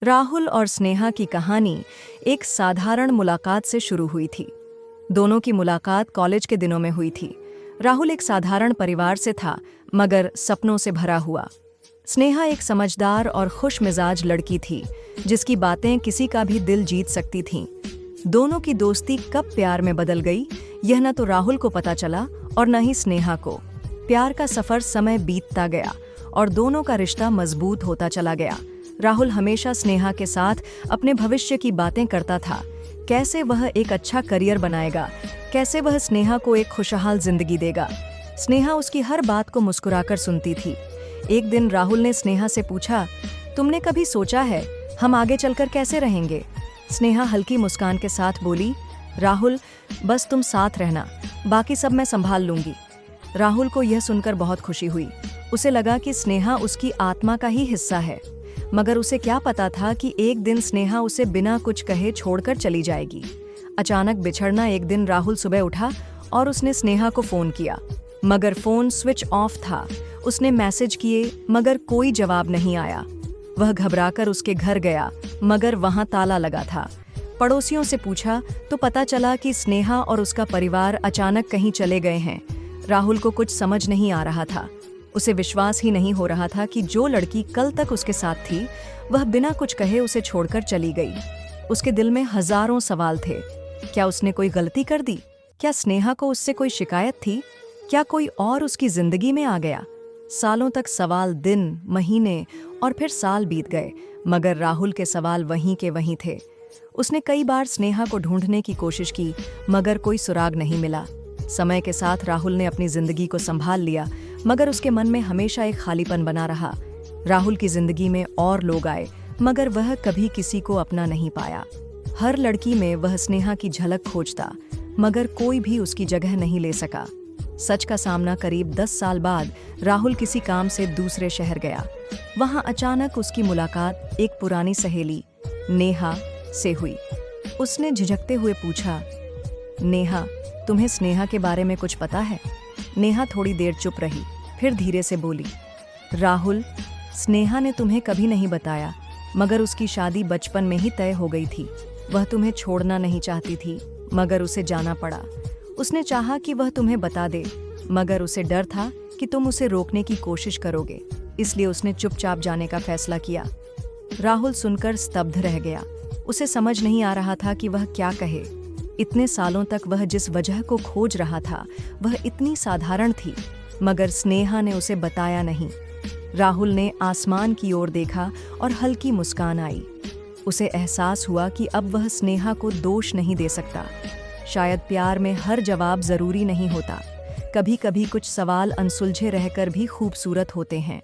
राहुल और स्नेहा की कहानी एक साधारण मुलाकात से शुरू हुई थी। दोनों की मुलाकात कॉलेज के दिनों में हुई थी। राहुल एक साधारण परिवार से था, मगर सपनों से भरा हुआ। स्नेहा एक समझदार और खुश मिजाज लड़की थी, जिसकी बातें किसी का भी दिल जीत सकती थीं। दोनों की दोस्ती कब प्यार में बदल गई, यह न तो राहुल को पता चला और न ही स्नेहा को। प्यार का सफर समय बीतता गया और दोनों का रिश्ता मजबूत होता चला गया। राहुल हमेशा स्नेहा के साथ अपने भविष्य की बातें करता था, कैसे वह एक अच्छा करियर बनाएगा, कैसे वह स्नेहा को एक खुशहाल जिंदगी देगा। स्नेहा उसकी हर बात को मुस्कुराकर सुनती थी। एक दिन राहुल ने स्नेहा से पूछा, तुमने कभी सोचा है हम आगे चलकर कैसे रहेंगे? स्नेहा हल्की मुस्कान के साथ बोली, राहुल, बस तुम साथ रहना, बाकी सब मैं संभाल लूंगी। राहुल को यह सुनकर बहुत खुशी हुई। उसे लगा कि स्नेहा उसकी आत्मा का ही हिस्सा है, मगर उसे क्या पता था कि एक दिन स्नेहा उसे बिना कुछ कहे छोड़कर चली जाएगी। अचानक बिछड़ना एक दिन राहुल सुबह उठा और उसने स्नेहा को फोन किया, मगर फोन स्विच ऑफ था। उसने मैसेज किए, मगर कोई जवाब नहीं आया। वह घबराकर उसके घर गया, मगर वहां ताला लगा था। पड़ोसियों से पूछा तो पता चला कि स्नेहा और उसका परिवार अचानक कहीं चले गए हैं। राहुल को कुछ समझ नहीं आ रहा था। उसे विश्वास ही नहीं हो रहा था कि जो लड़की कल तक उसके साथ थी, वह बिना कुछ कहे उसे छोड़कर चली गई। उसके दिल में हजारों सवाल थे। क्या उसने कोई गलती कर दी? क्या स्नेहा को उससे कोई शिकायत थी? क्या कोई और उसकी जिंदगी में आ गया? सालों तक सवाल, दिन, महीने और फिर साल बीत गए, मगर राहुल के सवाल वहीं के वहीं थे। उसने कई बार स्नेहा को ढूंढने की कोशिश की, मगर कोई सुराग नहीं मिला। समय के साथ राहुल ने अपनी जिंदगी को संभाल लिया, मगर उसके मन में हमेशा एक खालीपन बना रहा। राहुल की जिंदगी में और लोग आए, मगर वह कभी किसी को अपना नहीं पाया। हर लड़की में वह स्नेहा की झलक खोजता, मगर कोई भी उसकी जगह नहीं ले सका। सच का सामना करीब 10 साल बाद राहुल किसी काम से दूसरे शहर गया। वहां अचानक उसकी मुलाकात एक पुरानी सहेली नेहा से हुई। उसने झिझकते हुए पूछा, नेहा, तुम्हें स्नेहा के बारे में कुछ पता है? नेहा थोड़ी देर चुप रही, फिर धीरे से बोली, राहुल, स्नेहा ने तुम्हें कभी नहीं बताया, मगर उसकी शादी बचपन में ही तय हो गई थी। वह तुम्हें छोड़ना नहीं चाहती थी, मगर उसे जाना पड़ा। उसने चाहा कि वह तुम्हें बता दे, मगर उसे डर था कि तुम उसे रोकने की कोशिश करोगे, इसलिए उसने चुपचाप जाने का फैसला किया। राहुल सुनकर स्तब्ध रह गया। उसे समझ नहीं आ रहा था कि वह क्या कहे। इतने सालों तक वह जिस वजह को खोज रहा था, वह इतनी साधारण थी, मगर स्नेहा ने उसे बताया नहीं। राहुल ने आसमान की ओर देखा और हल्की मुस्कान आई। उसे एहसास हुआ कि अब वह स्नेहा को दोष नहीं दे सकता। शायद प्यार में हर जवाब जरूरी नहीं होता। कभी कभी कुछ सवाल अनसुलझे रहकर भी खूबसूरत होते हैं।